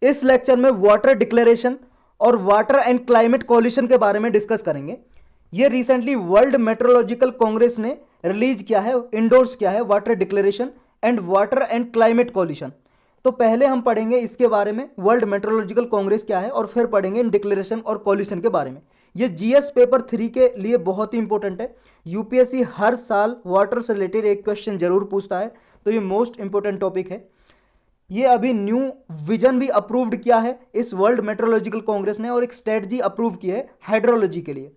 इस लेक्चर में water declaration और वाटर एंड क्लाइमेट कोलिशन के बारे में डिस्कस करेंगे। ये रिसेंटली वर्ल्ड मेट्रोलॉजिकल कांग्रेस ने रिलीज किया है, इंडोर्स किया है water declaration and water and climate coalition. तो पहले हम पढ़ेंगे इसके बारे में वर्ल्ड मेट्रोलॉजिकल कांग्रेस क्या है, और फिर पढ़ेंगे डिक्लेरेशन और कोलिशन के बारे में। ये जीएस पेपर 3 के लिए बहुत ही इंपॉर्टेंट है। यूपीएससी हर साल वाटर से रिलेटेड एक क्वेश्चन जरूर पूछता है, तो ये मोस्ट इंपॉर्टेंट टॉपिक है। ये अभी न्यू विजन भी अप्रूव्ड किया है इस वर्ल्ड मेट्रोलॉजिकल कांग्रेस ने, और एक स्ट्रेटजी अप्रूव की है हाइड्रोलॉजी के लिए।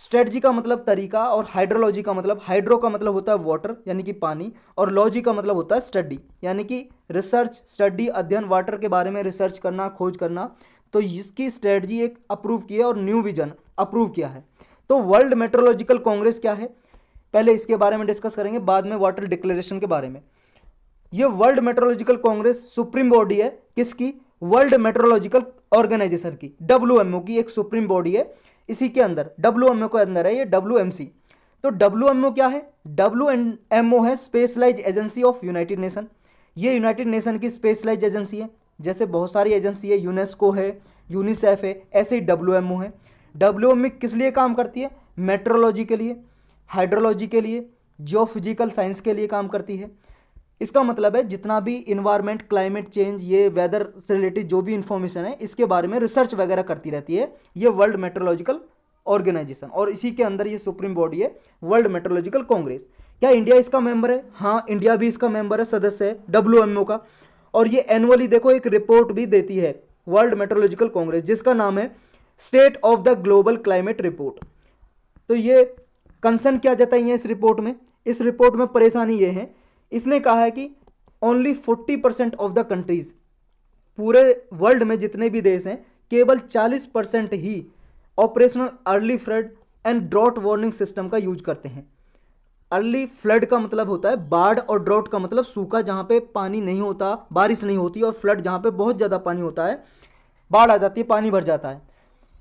स्ट्रेटजी का मतलब तरीका, और हाइड्रोलॉजी का मतलब, हाइड्रो का मतलब होता है वाटर यानी कि पानी, और लॉजी का मतलब होता है स्टडी यानी कि रिसर्च, स्टडी, अध्ययन, वाटर के बारे में रिसर्च करना, खोज करना। तो इसकी स्ट्रेटजी एक अप्रूव की है और न्यू विजन अप्रूव किया है। तो वर्ल्ड मेट्रोलॉजिकल कांग्रेस क्या है, पहले इसके बारे में डिस्कस करेंगे, बाद में वाटर डिक्लेरेशन के बारे में। ये world meteorological congress supreme body है किसकी, वर्ल्ड मेट्रोलॉजिकल ऑर्गेनाइजेशन की, डब्ल्यूएमओ की एक सुप्रीम बॉडी है। इसी के अंदर डब्ल्यूएमओ के अंदर है ये डब्ल्यूएमसी। तो डब्ल्यूएमओ क्या है, डब्ल्यूएमओ है specialise agency of united nation. ये यूनाइटेड नेशन की स्पेशलाइज एजेंसी है। जैसे बहुत सारी एजेंसी है, यूनेस्को है, यूनिसेफ है, ऐसे ही डब्ल्यूएमओ है। डब्ल्यूएमओ किस लिए काम करती है, मेट्रोलॉजी के लिए, हाइड्रोलॉजी के लिए, जियोफिजिकल साइंस के लिए काम करती है। इसका मतलब है जितना भी इन्वायरमेंट, क्लाइमेट चेंज, ये वेदर से रिलेटेड जो भी इंफॉर्मेशन है, इसके बारे में रिसर्च वगैरह करती रहती है ये वर्ल्ड मेट्रोलॉजिकल ऑर्गेनाइजेशन। और इसी के अंदर ये सुप्रीम बॉडी है वर्ल्ड मेट्रोलॉजिकल कांग्रेस। क्या इंडिया इसका मेंबर है, हाँ इंडिया भी इसका मेंबर है, सदस्य है डब्ल्यूएमओ का। और ये एनुअली देखो एक रिपोर्ट भी देती है वर्ल्ड मेट्रोलॉजिकल कांग्रेस, जिसका नाम है state of the global climate report. तो ये कंसर्न क्या जताई है इस रिपोर्ट में, इस रिपोर्ट में परेशानी ये है, इसने कहा है कि ओनली 40% ऑफ द कंट्रीज, पूरे वर्ल्ड में जितने भी देश हैं केवल 40% ही operational early flood and drought warning system का यूज करते हैं। अर्ली फ्लड का मतलब होता है बाढ़, और ड्रॉट का मतलब सूखा, जहां पे पानी नहीं होता, बारिश नहीं होती, और फ्लड जहां पे बहुत ज़्यादा पानी होता है, बाढ़ आ जाती है, पानी भर जाता है।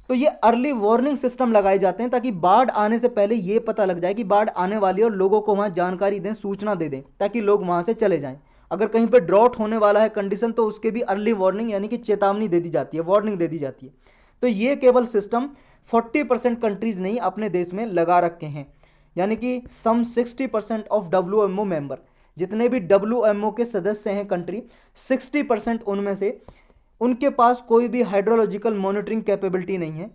तो ये अर्ली वार्निंग सिस्टम लगाए जाते हैं ताकि बाढ़ आने से पहले ये पता लग जाए कि बाढ़ आने वाली है, और लोगों को वहाँ जानकारी दें, सूचना दे दें, ताकि लोग वहाँ से चले जाएं। अगर कहीं पे ड्रॉट होने वाला है कंडीशन, तो उसके भी अर्ली वार्निंग यानी कि चेतावनी दे दी जाती है, वार्निंग दे दी जाती है। तो ये केवल सिस्टम 40% कंट्रीज नहीं अपने देश में लगा रखे हैं, यानी कि सम 60% ऑफ डब्ल्यूएमओ मेंबर, जितने भी डब्ल्यूएमओ के सदस्य हैं कंट्री, 60% उनमें से उनके पास कोई भी हाइड्रोलॉजिकल मॉनिटरिंग कैपेबिलिटी नहीं है।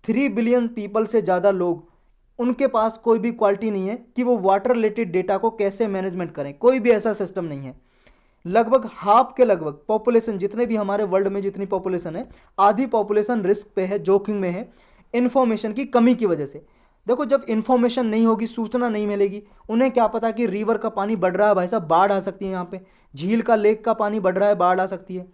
3 बिलियन पीपल से ज़्यादा लोग, उनके पास कोई भी क्वालिटी नहीं है कि वो वाटर रिलेटेड डेटा को कैसे मैनेजमेंट करें, कोई भी ऐसा सिस्टम नहीं है। लगभग हाफ के लगभग पॉपुलेशन, जितने भी हमारे वर्ल्ड में जितनी पॉपुलेशन है, आधी पॉपुलेशन रिस्क पे है, जोखिम में है, इन्फॉर्मेशन की कमी की वजह से। देखो जब इन्फॉर्मेशन नहीं होगी, सूचना नहीं मिलेगी, उन्हें क्या पता कि रिवर का पानी बढ़ रहा है, भाई साहब बाढ़ आ सकती है, यहाँ पे झील का, लेक का पानी बढ़ रहा है, बाढ़ आ सकती है।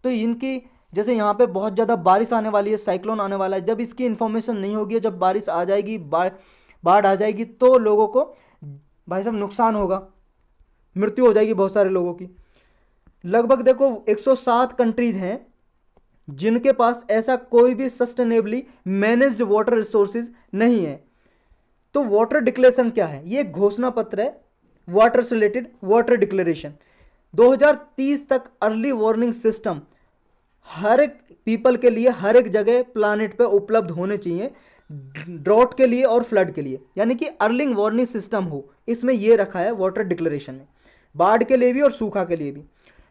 तो इनकी, जैसे यहाँ पे बहुत ज़्यादा बारिश आने वाली है, साइक्लोन आने वाला है, जब इसकी इन्फॉर्मेशन नहीं होगी, जब बारिश आ जाएगी, बाढ़ आ जाएगी, तो लोगों को भाई साहब नुकसान होगा, मृत्यु हो जाएगी बहुत सारे लोगों की। लगभग देखो 107 कंट्रीज हैं जिनके पास ऐसा कोई भी सस्टेनेबली मैनेज्ड वाटर रिसोर्सेज नहीं है। तो वाटर डिक्लेरेशन क्या है, ये घोषणा पत्र है वाटर से रिलेटेड, वाटर डिक्लेरेशन। 2030 तक अर्ली वार्निंग सिस्टम हर एक पीपल के लिए, हर एक जगह प्लानिट पे उपलब्ध होने चाहिए, ड्रॉट के लिए और फ्लड के लिए, यानी कि अर्लिंग वार्निंग सिस्टम हो, इसमें ये रखा है वाटर डिक्लेरेशन में, बाढ़ के लिए भी और सूखा के लिए भी।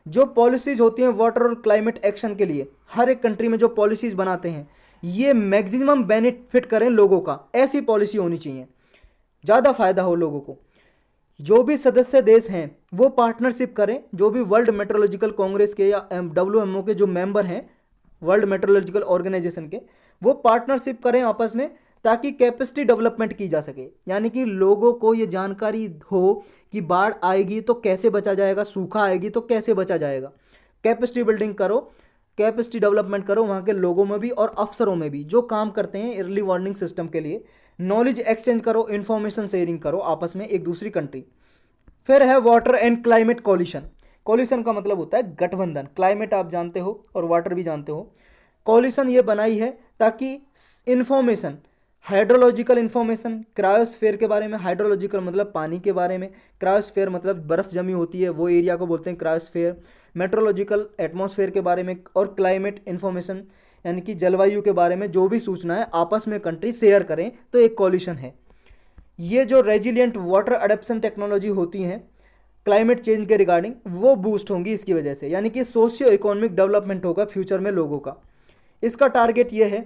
जो पॉलिसीज होती हैं वाटर और क्लाइमेट एक्शन के लिए, हर एक कंट्री में जो पॉलिसीज बनाते हैं, ये मैक्सिमम बेनिफिट करें लोगों का, ऐसी पॉलिसी होनी चाहिए, ज़्यादा फायदा हो लोगों को। जो भी सदस्य देश हैं वो पार्टनरशिप करें, जो भी वर्ल्ड मेट्रोलॉजिकल कांग्रेस के या डब्ल्यूएमओ के जो मेंबर हैं वर्ल्ड मेट्रोलॉजिकल ऑर्गेनाइजेशन के, वो पार्टनरशिप करें आपस में, ताकि कैपेसिटी डेवलपमेंट की जा सके, यानी कि लोगों को ये जानकारी हो कि बाढ़ आएगी तो कैसे बचा जाएगा, सूखा आएगी तो कैसे बचा जाएगा। कैपेसिटी बिल्डिंग करो, कैपेसिटी डेवलपमेंट करो वहाँ के लोगों में भी और अफसरों में भी जो काम करते हैं अर्ली वार्निंग सिस्टम के लिए। नॉलेज एक्सचेंज करो, इन्फॉर्मेशन शेयरिंग करो आपस में एक दूसरी कंट्री। फिर है water and climate coalition. Coalition का मतलब होता है गठबंधन, क्लाइमेट आप जानते हो और वाटर भी जानते हो। कोलिशन ये बनाई है ताकि इन्फॉर्मेशन, हाइड्रोलॉजिकल इन्फॉर्मेशन, क्रायोस्फेयर के बारे में, हाइड्रोलॉजिकल मतलब पानी के बारे में, क्रायोस्फेयर मतलब बर्फ जमी होती है वो एरिया को बोलते हैं क्रायोस्फेयर, मेट्रोलॉजिकल एटमॉस्फेयर के बारे में और क्लाइमेट इन्फॉर्मेशन यानी कि जलवायु के बारे में जो भी सूचना है आपस में कंट्री शेयर करें, तो एक कॉलिशन है। ये जो रेजिलियंट वाटर अडेप्शन टेक्नोलॉजी होती हैं क्लाइमेट चेंज के रिगार्डिंग, वो बूस्ट होंगी इसकी वजह से, यानी कि सोशियो इकोनॉमिक डेवलपमेंट होगा फ्यूचर में लोगों का। इसका टारगेट ये है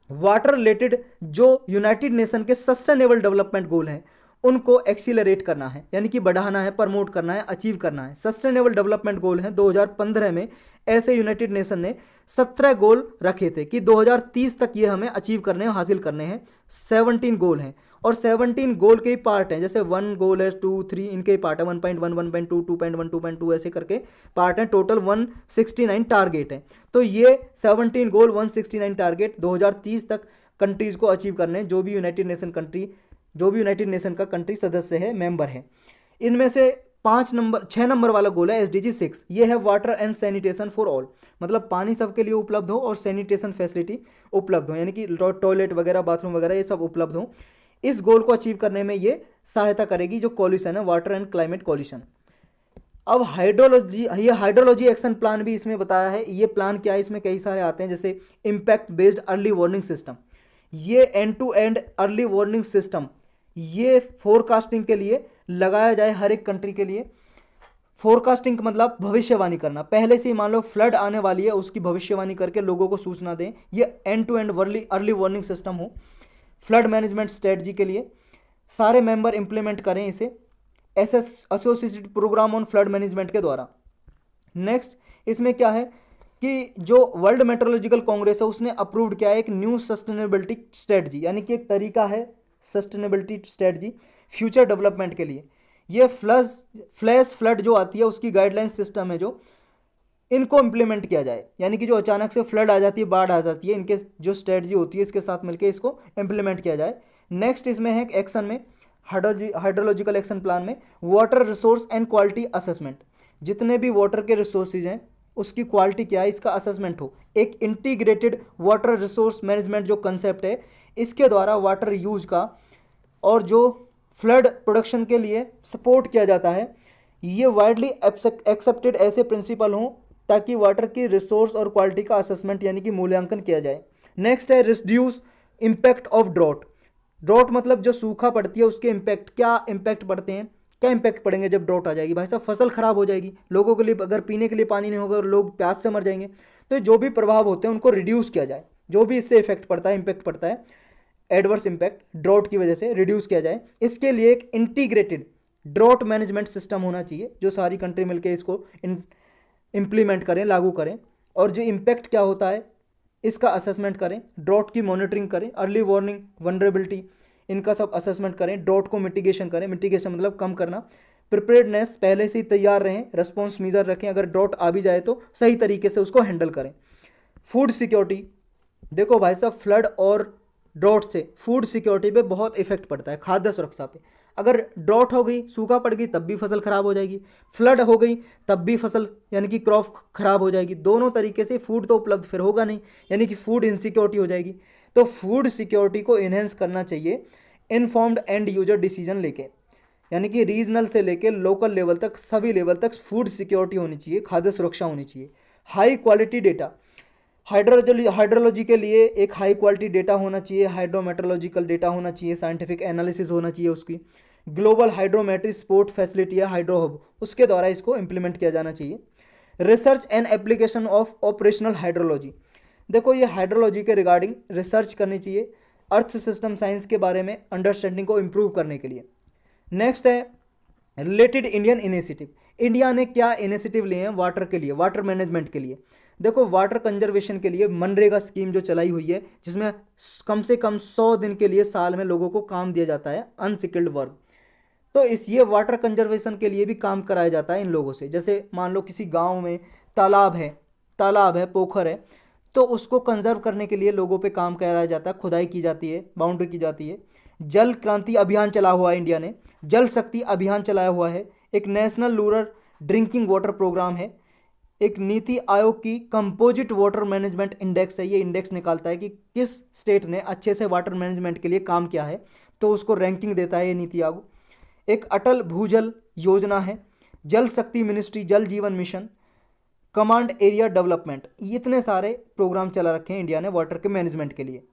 वाटर रिलेटेड जो यूनाइटेड नेशन के सस्टेनेबल डेवलपमेंट गोल हैं उनको एक्सीलरेट करना है, यानी कि बढ़ाना है, प्रमोट करना है, अचीव करना है। सस्टेनेबल डेवलपमेंट गोल हैं 2015 में ऐसे यूनाइटेड नेशन ने 17 गोल रखे थे कि 2030 तक ये हमें अचीव करने हैं, हासिल करने हैं। 17 गोल हैं और 17 गोल के ही पार्ट हैं, जैसे 1 गोल है, 2, 3 इनके ही पार्ट है, 1.1, 1.2, 2.1, 2.2 ऐसे करके पार्ट हैं। टोटल 169 टारगेट हैं। तो ये 17 गोल 169 टारगेट 2030 तक कंट्रीज को अचीव करने हैं, जो भी यूनाइटेड नेशन का कंट्री सदस्य है, मेंबर है। इनमें से 6 नंबर वाला गोल है SDG 6, ये है water and sanitation for all, मतलब पानी सबके लिए उपलब्ध हो और सैनिटेशन फैसिलिटी उपलब्ध हो, यानी कि टॉयलेट वगैरह, बाथरूम वगैरह ये सब उपलब्ध हो। इस गोल को अचीव करने में ये सहायता करेगी जो कॉलिशन है, वाटर एंड क्लाइमेट कॉलिशन। अब हाइड्रोलॉजी एक्शन प्लान भी इसमें बताया है। ये प्लान क्या है, इसमें कई सारे आते हैं, जैसे impact based early warning system, ये end to end early warning system, ये फोरकास्टिंग के लिए लगाया जाए हर एक कंट्री के लिए। फोरकास्टिंग मतलब भविष्यवाणी करना, पहले से ही मान लो फ्लड आने वाली है उसकी भविष्यवाणी करके लोगों को सूचना दें, ये end to end early warning system हो। फ्लड मैनेजमेंट स्ट्रेटजी के लिए सारे मेंबर इंप्लीमेंट करें इसे associated programme on flood management के द्वारा। नेक्स्ट इसमें क्या है कि जो वर्ल्ड मेट्रोलॉजिकल कांग्रेस है उसने अप्रूव्ड किया है एक न्यू सस्टेनेबिलिटी स्ट्रेटजी, यानी कि एक तरीका है सस्टेनेबिलिटी स्ट्रेटजी फ्यूचर डेवलपमेंट के लिए। ये फ्लैश फ्लड जो आती है उसकी गाइडलाइन सिस्टम है जो इनको इम्प्लीमेंट किया जाए, यानी कि जो अचानक से फ्लड आ जाती है, बाढ़ आ जाती है, इनके जो स्ट्रेटजी होती है इसके साथ मिलकर इसको इम्प्लीमेंट किया जाए। नेक्स्ट इसमें है एक्शन में हाइड्रोलॉजिकल एक्शन प्लान में water resource and quality assessment, जितने भी वाटर के रिसोर्सेज हैं उसकी क्वालिटी क्या है इसका असेसमेंट हो। एक इंटीग्रेटेड वाटर रिसोर्स मैनेजमेंट जो कंसेप्ट है इसके द्वारा वाटर यूज का और जो फ्लड प्रोडक्शन के लिए सपोर्ट किया जाता है, ये वाइडली एक्सेप्टेड ऐसे प्रिंसिपल हों ताकि वाटर की रिसोर्स और क्वालिटी का असेसमेंट यानी कि मूल्यांकन किया जाए। नेक्स्ट है reduce impact of drought. Drought मतलब जो सूखा पड़ती है उसके इम्पैक्ट, क्या इम्पैक्ट पड़ते हैं, क्या इम्पैक्ट पड़ेंगे जब ड्रॉट आ जाएगी। भाई साहब फसल खराब हो जाएगी, लोगों के लिए अगर पीने के लिए पानी नहीं होगा और लोग प्यास से मर जाएंगे। तो जो भी प्रभाव होते हैं उनको रिड्यूस किया जाए, जो भी इससे इफेक्ट पड़ता है, इम्पैक्ट पड़ता है, एडवर्स इम्पैक्ट ड्रॉट की वजह से रिड्यूस किया जाए। इसके लिए एक इंटीग्रेटेड ड्रॉट मैनेजमेंट सिस्टम होना चाहिए जो सारी कंट्री मिलकर इसको इम्प्लीमेंट करें, लागू करें, और जो इम्पैक्ट क्या होता है इसका असेसमेंट करें, ड्रॉट की मॉनिटरिंग करें, अर्ली वार्निंग, वनरेबिलिटी, इनका सब असेसमेंट करें, ड्रॉट को मिटिगेशन करें, मिटिगेशन मतलब कम करना, प्रिपेयर्डनेस पहले से ही तैयार रहें, रेस्पॉन्स मेजर रखें, अगर ड्रॉट आ भी जाए तो सही तरीके से उसको हैंडल करें। फूड सिक्योरिटी, देखो भाई साहब फ्लड और ड्रॉट से फूड सिक्योरिटी पे बहुत इफेक्ट पड़ता है, खाद्य सुरक्षा पे। अगर ड्रॉट हो गई, सूखा पड़ गई, तब भी फसल खराब हो जाएगी, फ्लड हो गई तब भी फसल यानी कि क्रॉप खराब हो जाएगी, दोनों तरीके से फूड तो उपलब्ध फिर होगा नहीं, यानी कि फूड इनसिक्योरिटी हो जाएगी। तो फूड सिक्योरिटी को इन्हेंस करना चाहिए इन्फॉर्म्ड एंड यूजर डिसीजन लेके, यानी कि रीजनल से लेके लोकल लेवल तक, सभी लेवल तक फूड सिक्योरिटी होनी चाहिए, खाद्य सुरक्षा होनी चाहिए। हाई क्वालिटी डेटा, हाइड्रोलॉजी के लिए एक हाई क्वालिटी डेटा होना चाहिए, हाइड्रोमेट्रोलॉजिकल डेटा होना चाहिए, साइंटिफिक एनालिसिस होना चाहिए उसकी। ग्लोबल हाइड्रोमेट्री स्पोर्ट फैसिलिटी है हाइड्रो हब, उसके द्वारा इसको इम्प्लीमेंट किया जाना चाहिए। Research and application of operational hydrology, देखो ये हाइड्रोलॉजी के रिगार्डिंग रिसर्च करनी चाहिए अर्थ सिस्टम साइंस के बारे में अंडरस्टैंडिंग को इम्प्रूव करने के लिए। नेक्स्ट है रिलेटेड इंडियन इनिशिएटिव, इंडिया ने क्या इनिशिएटिव लिए हैं वाटर के लिए, वाटर मैनेजमेंट के लिए। देखो वाटर कंजर्वेशन के लिए मनरेगा स्कीम जो चलाई हुई है जिसमें कम से कम 100 दिन के लिए साल में लोगों को काम दिया जाता है, अनस्किल्ड वर्क। तो ये वाटर कंजर्वेशन के लिए भी काम कराया जाता है इन लोगों से। जैसे मान लो किसी गांव में तालाब है, पोखर है, तो उसको कंजर्व करने के लिए लोगों पे काम कराया जाता है, खुदाई की जाती है, बाउंड्री की जाती है। जल क्रांति अभियान चला हुआ है इंडिया ने, जल शक्ति अभियान चलाया हुआ है, एक national rural drinking water programme है, एक नीति आयोग की कंपोजिट वाटर मैनेजमेंट इंडेक्स है, ये इंडेक्स निकालता है कि किस स्टेट ने अच्छे से वाटर मैनेजमेंट के लिए काम किया है, तो उसको रैंकिंग देता है ये नीति आयोग। एक अटल भूजल योजना है, जल शक्ति मिनिस्ट्री, जल जीवन मिशन, कमांड एरिया डेवलपमेंट, इतने सारे प्रोग्राम चला रखे हैं इंडिया ने वाटर के मैनेजमेंट के लिए।